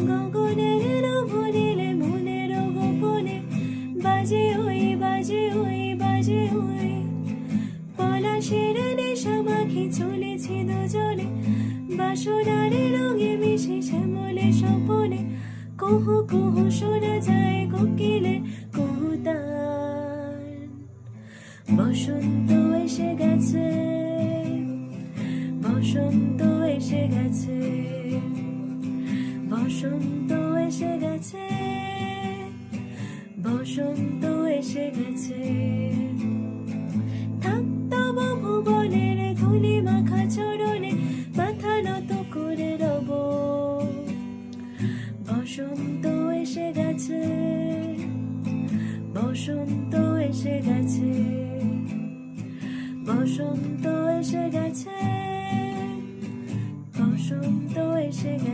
গগনের লোভ নিলে মনের গোপনে বাজে ওই বাজে ওই বাজে ওই পলাশের নেশা মাখি চলেছি দুজনে বাসনার রঙে মিশে শ্যামলে স্বপনে কুহু কুহু শোনা যায় কোকিলের কুহুতান। বসন্ত এসে গেছে, বসন্ত এসে গেছে, বসন্ত এসে গেছে, বসন্ত এসে গেছে। থাকতো ভুবনের ধুলি মাখা চরণে মাথা নত করে রব। বসন্ত এসে গেছে, বসন্ত এসে গেছে, বসন্ত এসে গেছে, বসন্ত এসে গেছে।